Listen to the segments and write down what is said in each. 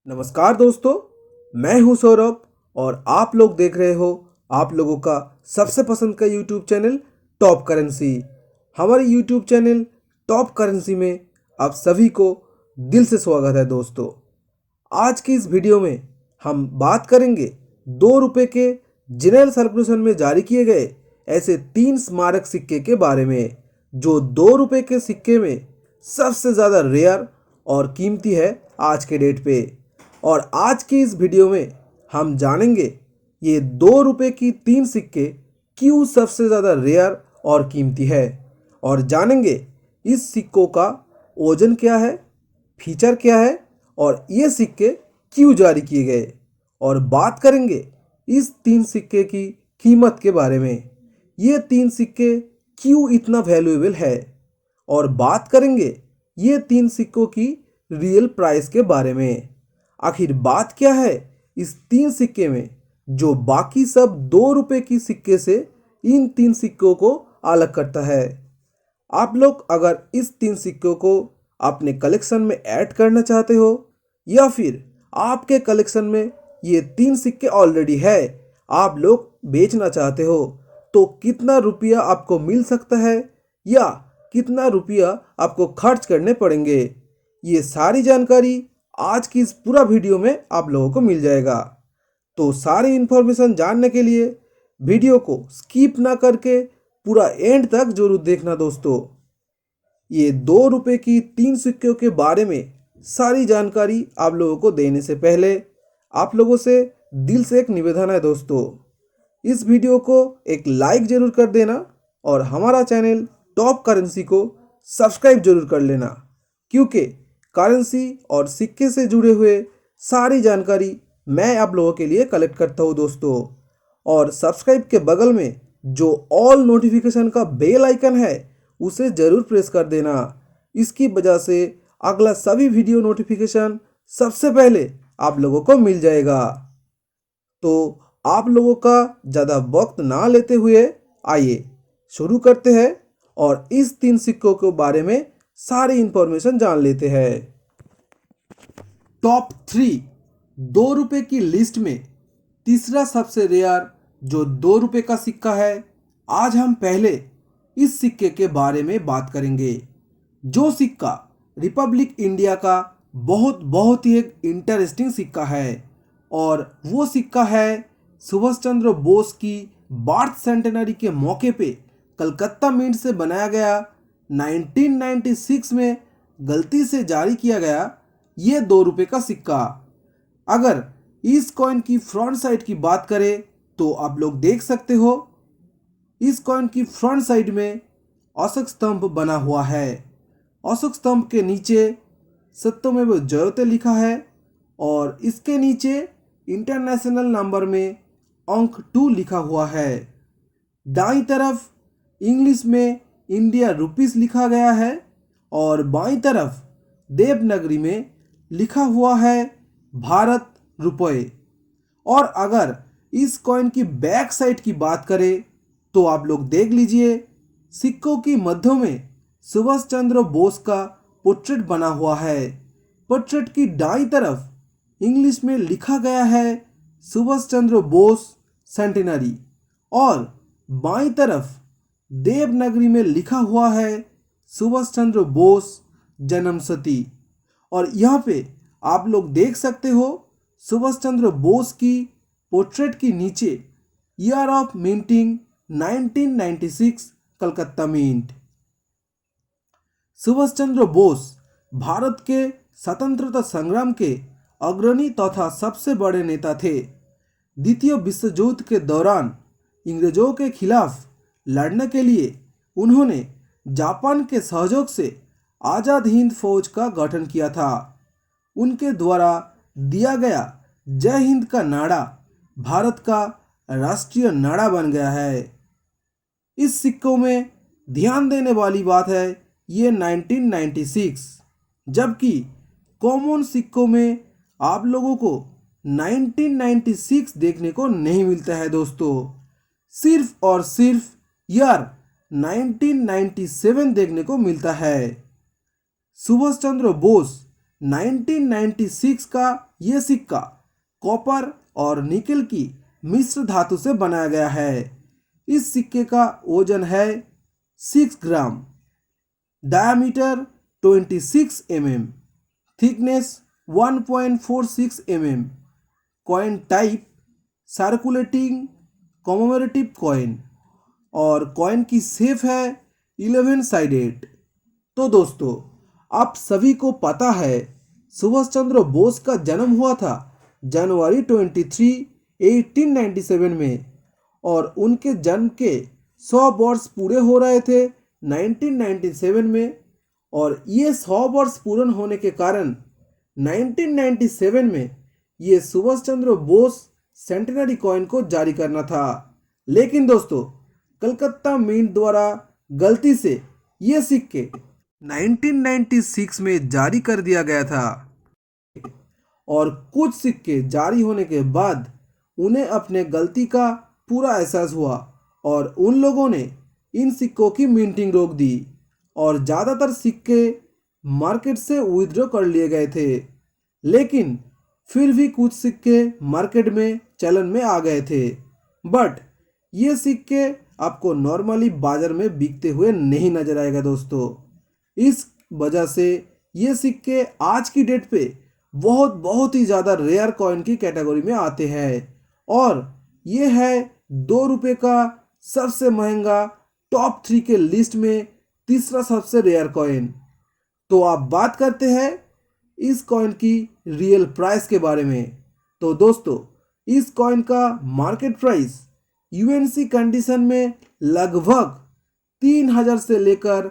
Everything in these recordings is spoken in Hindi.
नमस्कार दोस्तों, मैं हूं सौरभ और आप लोग देख रहे हो आप लोगों का सबसे पसंद का यूट्यूब चैनल टॉप करेंसी। हमारे यूट्यूब चैनल टॉप करेंसी में आप सभी को दिल से स्वागत है दोस्तों। आज की इस वीडियो में हम बात करेंगे 2 रुपये के जनरल सर्कुलेशन में जारी किए गए ऐसे 3 स्मारक सिक्के के बारे में जो 2 रुपये के सिक्के में सबसे ज़्यादा रेयर और कीमती है आज के डेट पे। और आज की इस वीडियो में हम जानेंगे ये 2 रुपये की 3 सिक्के क्यों सबसे ज़्यादा रेयर और कीमती है, और जानेंगे इस सिक्कों का वजन क्या है, फीचर क्या है और ये सिक्के क्यों जारी किए गए, और बात करेंगे इस 3 सिक्के की कीमत के बारे में। ये 3 सिक्के क्यों इतना वैल्यूएबल है, और बात करेंगे ये 3 सिक्कों की रियल प्राइस के बारे में। आखिर बात क्या है इस 3 सिक्के में जो बाकी सब 2 रुपये की सिक्के से इन 3 सिक्कों को अलग करता है। आप लोग अगर इस 3 सिक्कों को अपने कलेक्शन में ऐड करना चाहते हो या फिर आपके कलेक्शन में ये 3 सिक्के ऑलरेडी है, आप लोग बेचना चाहते हो, तो कितना रुपया आपको मिल सकता है या कितना रुपया आपको खर्च करने पड़ेंगे, ये सारी जानकारी आज की इस पूरा वीडियो में आप लोगों को मिल जाएगा। तो सारी इन्फॉर्मेशन जानने के लिए वीडियो को स्किप ना करके पूरा एंड तक जरूर देखना दोस्तों। ये 2 रुपये की 3 सिक्कों के बारे में सारी जानकारी आप लोगों को देने से पहले आप लोगों से दिल से एक निवेदन है दोस्तों, इस वीडियो को एक लाइक ज़रूर कर देना और हमारा चैनल टॉप करेंसी को सब्सक्राइब जरूर कर लेना, क्योंकि करेंसी और सिक्के से जुड़े हुए सारी जानकारी मैं आप लोगों के लिए कलेक्ट करता हूँ दोस्तों। और सब्सक्राइब के बगल में जो ऑल नोटिफिकेशन का बेल आइकन है उसे ज़रूर प्रेस कर देना। इसकी वजह से अगला सभी वीडियो नोटिफिकेशन सबसे पहले आप लोगों को मिल जाएगा। तो आप लोगों का ज़्यादा वक्त ना लेते हुए आइए शुरू करते हैं और इस 3 सिक्कों के बारे में सारी इंफॉर्मेशन जान लेते हैं। टॉप 3 2 रुपये की लिस्ट में तीसरा सबसे रेयर जो 2 रुपये का सिक्का है। आज हम पहले इस सिक्के के बारे में बात करेंगे, जो सिक्का रिपब्लिक इंडिया का बहुत ही एक इंटरेस्टिंग सिक्का है, और वो सिक्का है सुभाष चंद्र बोस की बर्थ सेंटेनरी के मौके पे कलकत्ता मिंट से बनाया गया 1996 में गलती से जारी किया गया ये 2 रुपये का सिक्का। अगर इस कॉइन की फ्रंट साइड की बात करें तो आप लोग देख सकते हो, इस कॉइन की फ्रंट साइड में अशोक स्तंभ बना हुआ है। अशोक स्तंभ के नीचे सत्यमेव जयते लिखा है और इसके नीचे इंटरनेशनल नंबर में अंक 2 लिखा हुआ है। दाईं तरफ इंग्लिश में इंडिया रुपीस लिखा गया है और बाईं तरफ देवनागरी में लिखा हुआ है भारत रुपये। और अगर इस कॉइन की बैक साइड की बात करें तो आप लोग देख लीजिए, सिक्कों की मध्य में सुभाष चंद्र बोस का पोर्ट्रेट बना हुआ है। पोर्ट्रेट की दाईं तरफ इंग्लिश में लिखा गया है सुभाष चंद्र बोस सेंटेनरी और बाईं तरफ देवनागरी में लिखा हुआ है सुभाष चंद्र बोस जन्मशती। और यहाँ पे आप लोग देख सकते हो सुभाष चंद्र बोस की पोर्ट्रेट के नीचे year of minting 1996 Calcutta mint. Subhash Chandra Bose Bharat के स्वतंत्रता संग्राम के अग्रणी तथा सबसे बड़े नेता थे। द्वितीय विश्व युद्ध के दौरान अंग्रेजों के खिलाफ लड़ने के लिए उन्होंने जापान के सहयोग से आज़ाद हिंद फौज का गठन किया था। उनके द्वारा दिया गया जय हिंद का नारा भारत का राष्ट्रीय नारा बन गया है। इस सिक्कों में ध्यान देने वाली बात है ये 1996, जबकि कॉमन सिक्कों में आप लोगों को 1996 देखने को नहीं मिलता है दोस्तों। सिर्फ और सिर्फ ईयर 1997 देखने को मिलता है। सुभाष चंद्र बोस 1996 का ये सिक्का कॉपर और निकल की मिश्र धातु से बनाया गया है। इस सिक्के का वजन है 6 gram, diameter 26 mm, thickness 1.46 mm, coin type circulating commemorative coin और कॉइन की शेप है 11 साइडेड। तो दोस्तों, आप सभी को पता है सुभाष चंद्र बोस का जन्म हुआ था जनवरी 23, 1897 में और उनके जन्म के 100 वर्ष पूरे हो रहे थे 1997 में। और ये 100 वर्ष पूर्ण होने के कारण 1997 में ये सुभाष चंद्र बोस सेंटेनरी कॉइन को जारी करना था। लेकिन दोस्तों, कलकत्ता मिंट द्वारा गलती से ये सिक्के 1996 में जारी कर दिया गया था और कुछ सिक्के जारी होने के बाद उन्हें अपने गलती का पूरा एहसास हुआ और उन लोगों ने इन सिक्कों की मिंटिंग रोक दी और ज़्यादातर सिक्के मार्केट से विथड्रॉ कर लिए गए थे। लेकिन फिर भी कुछ सिक्के मार्केट में चलन में आ गए थे, बट ये सिक्के आपको नॉर्मली बाजार में बिकते हुए नहीं नजर आएगा दोस्तों। इस वजह से ये सिक्के आज की डेट पे बहुत ही ज़्यादा रेयर कॉइन की कैटेगरी में आते हैं और ये है 2 रुपये का सबसे महंगा टॉप 3 के लिस्ट में तीसरा सबसे रेयर कॉइन। तो आप बात करते हैं इस कॉइन की रियल प्राइस के बारे में। तो दोस्तों, इस कॉइन का मार्केट प्राइस यूएनसी कंडीशन में लगभग 3000 से लेकर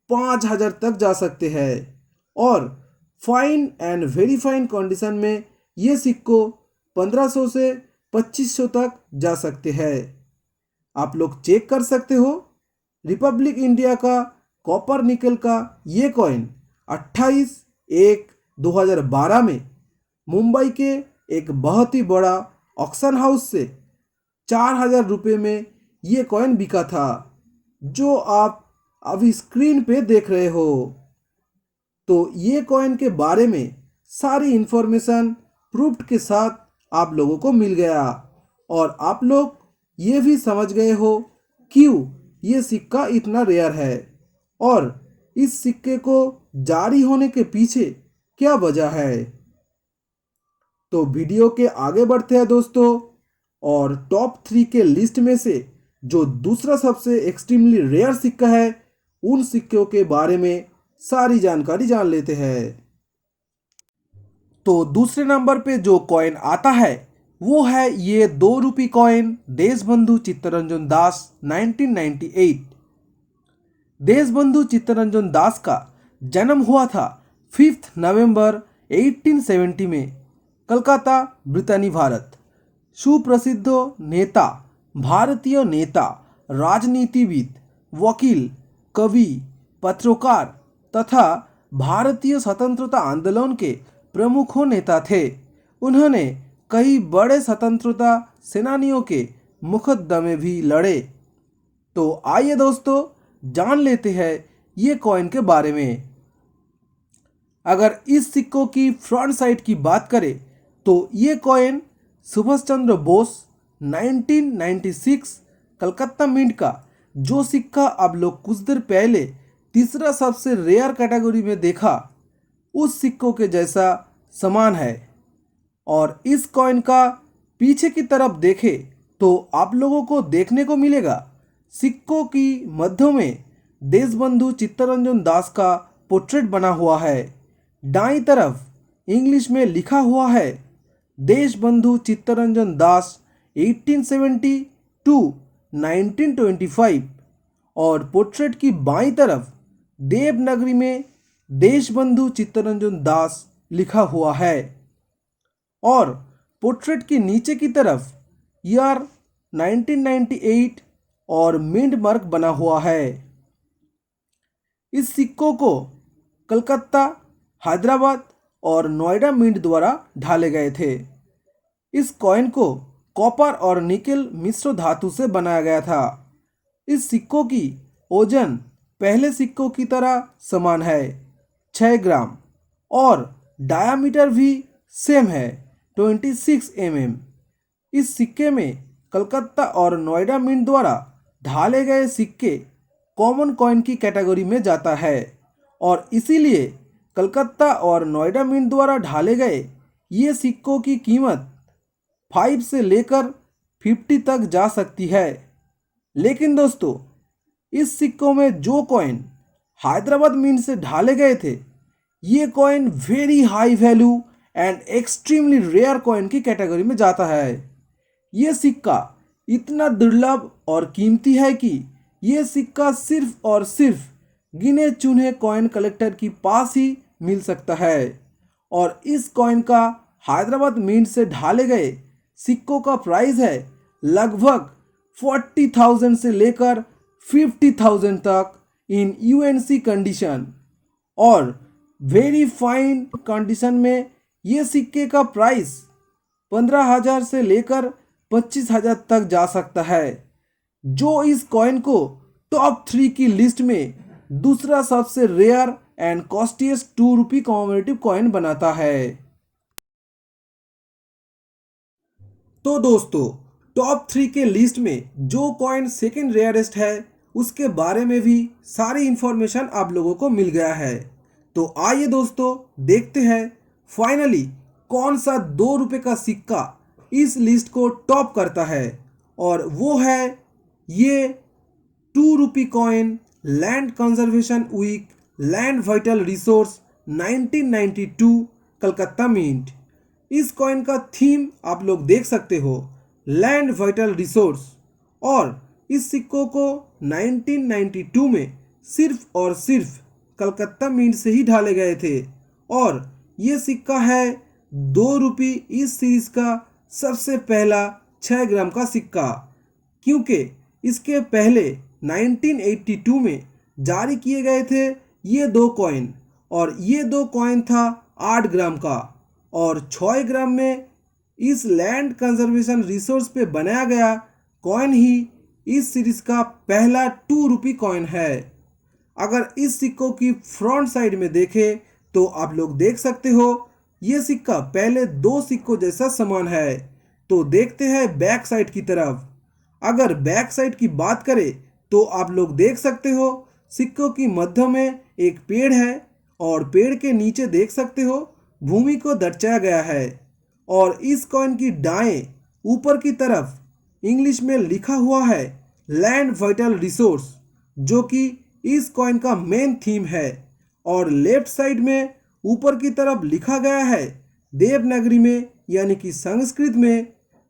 5000 तक जा सकते हैं और fine and very fine condition में ये सिक्को 1500 से 2500 तक जा सकते हैं। आप लोग चेक कर सकते हो, रिपब्लिक इंडिया का कॉपर निकल का ये कॉइन 28/1/2012 में मुंबई के एक बहुत ही बड़ा ऑक्शन हाउस से 4000 रुपये में ये कॉइन बिका था, जो आप अभी स्क्रीन पे देख रहे हो। तो ये कॉइन के बारे में सारी इंफॉर्मेशन प्रूफ के साथ आप लोगों को मिल गया और आप लोग ये भी समझ गए हो क्यों ये सिक्का इतना रेयर है और इस सिक्के को जारी होने के पीछे क्या वजह है। तो वीडियो के आगे बढ़ते हैं दोस्तों और टॉप 3 के लिस्ट में से जो दूसरा सबसे एक्सट्रीमली रेयर सिक्का है उन सिक्कों के बारे में सारी जानकारी जान लेते हैं। तो दूसरे नंबर पे जो कॉइन आता है वो है ये 2 रुपये कॉइन देशबंधु चित्तरंजन दास 1998। देशबंधु चित्तरंजन दास का जन्म हुआ था 5 नवंबर 1870 में कलकत्ता, ब्रिटेन, भारत। सुप्रसिद्ध नेता, भारतीय नेता, राजनीतिविद, वकील, कवि, पत्रकार तथा भारतीय स्वतंत्रता आंदोलन के प्रमुख नेता थे। उन्होंने कई बड़े स्वतंत्रता सेनानियों के मुकदमे भी लड़े। तो आइए दोस्तों जान लेते हैं ये कॉइन के बारे में। अगर इस सिक्कों की फ्रंट साइड की बात करें तो ये कॉइन सुभाष चंद्र बोस 1996 कलकत्ता मिंट का जो सिक्का अब लोग कुछ देर पहले तीसरा सबसे रेयर कैटेगरी में देखा उस सिक्कों के जैसा समान है। और इस कॉइन का पीछे की तरफ देखें तो आप लोगों को देखने को मिलेगा सिक्कों की मध्य में देशबंधु चित्तरंजन दास का पोर्ट्रेट बना हुआ है। दाईं तरफ इंग्लिश में लिखा हुआ है देशबंधु चित्तरंजन दास 1870 to 1925 और पोर्ट्रेट की बाईं तरफ देवनागरी में देशबंधु चित्तरंजन दास लिखा हुआ है और पोर्ट्रेट की नीचे की तरफ ईयर 1998 और मिंट मार्क बना हुआ है। इस सिक्कों को कलकत्ता, हैदराबाद और नोएडा मिंट द्वारा ढाले गए थे। इस कॉइन को कॉपर और निकेल मिश्र धातु से बनाया गया था। इस सिक्कों की ओजन पहले सिक्कों की तरह समान है 6 ग्राम और डायामीटर भी सेम है 26 mm। इस सिक्के में कलकत्ता और नोएडा मिंट द्वारा ढाले गए सिक्के कॉमन कॉइन की कैटेगरी में जाता है और इसीलिए कलकत्ता और नोएडा मिंट द्वारा ढाले गए ये सिक्कों की कीमत 5 से लेकर 50 तक जा सकती है। लेकिन दोस्तों, इस सिक्कों में जो कॉइन हैदराबाद मिंट से ढाले गए थे, ये coin very high value and extremely rare coin की कैटेगरी में जाता है। ये सिक्का इतना दुर्लभ और कीमती है कि ये सिक्का सिर्फ और सिर्फ गिने चुने कॉइन कलेक्टर के पास ही मिल सकता है और इस कॉइन का हैदराबाद मिंट से ढाले गए सिक्कों का प्राइस है लगभग 40,000 से लेकर 50,000 तक इन यूएनसी कंडीशन और वेरी फाइन कंडीशन में ये सिक्के का प्राइस 15,000 से लेकर 25,000 तक जा सकता है, जो इस कॉइन को टॉप 3 की लिस्ट में दूसरा सबसे rare and costliest 2 rupee commemorative coin बनाता है। तो दोस्तों, टॉप 3 के लिस्ट में जो कॉइन सेकेंड रेयरेस्ट है उसके बारे में भी सारी इंफॉर्मेशन आप लोगों को मिल गया है। तो आइए दोस्तों, देखते हैं फाइनली कौन सा 2 रुपये का सिक्का इस लिस्ट को टॉप करता है और वो है ये 2 rupee coin land conservation week land vital resource 1992 Calcutta mint. इस कॉइन का थीम आप लोग देख सकते हो, लैंड वाइटल रिसोर्स, और इस सिक्कों को 1992 में सिर्फ और सिर्फ कलकत्ता मिंट से ही ढाले गए थे और ये सिक्का है 2 रुपये इस सीरीज का सबसे पहला 6 ग्राम का सिक्का, क्योंकि इसके पहले 1982 में जारी किए गए थे ये 2 कॉइन और ये 2 कॉइन था 8 ग्राम का और 6 ग्राम में इस लैंड कंजर्वेशन रिसोर्स पे बनाया गया कॉइन ही इस सीरीज का पहला 2 रुपी कॉइन है। अगर इस सिक्कों की फ्रंट साइड में देखें तो आप लोग देख सकते हो ये सिक्का पहले 2 सिक्कों जैसा समान है। तो देखते हैं बैक साइड की तरफ। अगर बैक साइड की बात करें तो आप लोग देख सकते हो सिक्कों की मध्य में एक पेड़ है और पेड़ के नीचे देख सकते हो भूमि को दर्शाया गया है और इस कॉइन की दाएं ऊपर की तरफ इंग्लिश में लिखा हुआ है लैंड वाइटल रिसोर्स, जो कि इस कॉइन का मेन थीम है, और लेफ्ट साइड में ऊपर की तरफ लिखा गया है देवनागरी में यानी कि संस्कृत में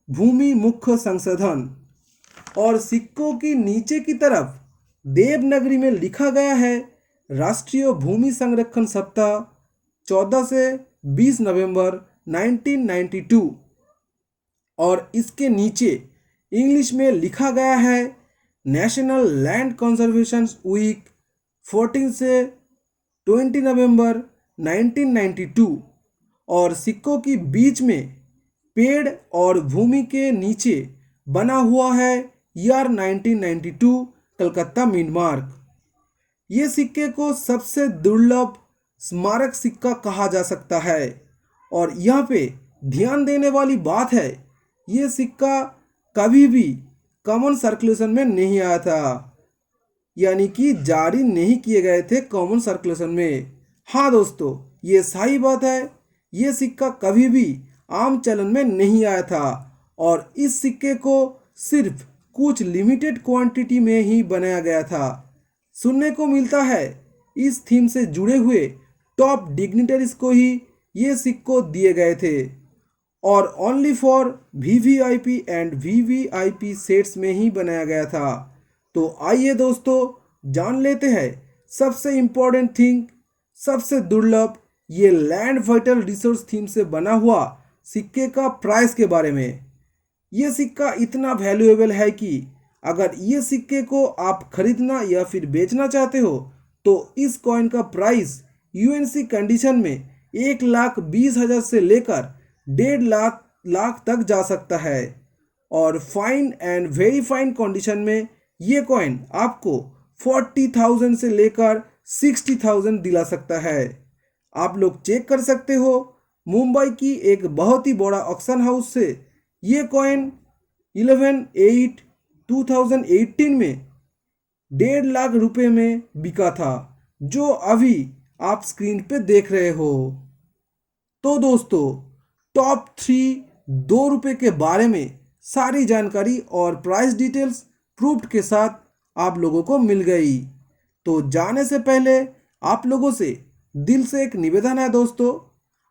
भूमि मुख्य संशोधन, और सिक्कों की नीचे की तरफ देवनागरी में लिखा गया है राष्ट्रीय भूमि संरक्षण सप्ताह 14 से 20 नवंबर 1992, और इसके नीचे इंग्लिश में लिखा गया है नेशनल लैंड कंजर्वेशन वीक 14 से 20 नवंबर 1992, और सिक्कों की बीच में पेड़ और भूमि के नीचे बना हुआ है ईयर 1992 कलकत्ता मिंट मार्क। ये सिक्के को सबसे दुर्लभ स्मारक सिक्का कहा जा सकता है और यहाँ पे ध्यान देने वाली बात है ये सिक्का कभी भी कॉमन सर्कुलेशन में नहीं आया था, यानी कि जारी नहीं किए गए थे कॉमन सर्कुलेशन में। हाँ दोस्तों, ये सही बात है, ये सिक्का कभी भी आम चलन में नहीं आया था और इस सिक्के को सिर्फ कुछ लिमिटेड क्वांटिटी में ही बनाया गया था। सुनने को मिलता है इस थीम से जुड़े हुए टॉप डिग्निटरीज को ही ये सिक्के दिए गए थे और only for VVIP and VVIP sets में ही बनाया गया था। तो आइए दोस्तों, जान लेते हैं सबसे इम्पोर्टेंट थिंग, सबसे दुर्लभ ये लैंड वाइटल रिसोर्स थीम से बना हुआ सिक्के का प्राइस के बारे में। ये सिक्का इतना वैल्यूएबल है कि अगर ये सिक्के को आप खरीदना या फिर बेचना चाहते हो तो इस कॉइन का प्राइस यूएनसी कंडीशन में 1,20,000 से लेकर 1.5 लाख तक जा सकता है और fine and very fine condition में ये कॉइन आपको 40,000 से लेकर 60,000 दिला सकता है। आप लोग चेक कर सकते हो मुंबई की एक बहुत ही बड़ा ऑक्शन हाउस से ये कॉइन 11/8/2018 में 1.5 लाख रुपए में बिका था, जो अभी आप स्क्रीन पे देख रहे हो। तो दोस्तों, टॉप 3 2 रुपए के बारे में सारी जानकारी और प्राइस डिटेल्स प्रूफ के साथ आप लोगों को मिल गई। तो जाने से पहले आप लोगों से दिल से एक निवेदन है दोस्तों,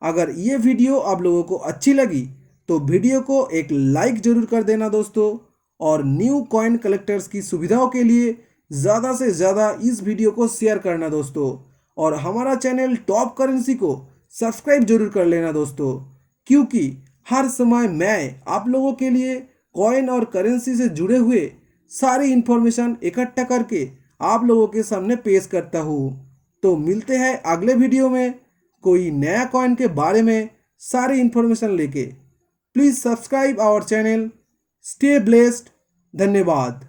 अगर ये वीडियो आप लोगों को अच्छी लगी तो वीडियो को एक लाइक जरूर कर देना दोस्तों, और न्यू कॉइन कलेक्टर्स की सुविधाओं के लिए ज़्यादा से ज़्यादा इस वीडियो को शेयर करना दोस्तों, और हमारा चैनल टॉप करेंसी को सब्सक्राइब जरूर कर लेना दोस्तों, क्योंकि हर समय मैं आप लोगों के लिए कॉइन और करेंसी से जुड़े हुए सारी इन्फॉर्मेशन इकट्ठा करके आप लोगों के सामने पेश करता हूँ। तो मिलते हैं अगले वीडियो में कोई नया कॉइन के बारे में सारी इन्फॉर्मेशन लेके। Please subscribe our channel. Stay blessed. धन्यवाद।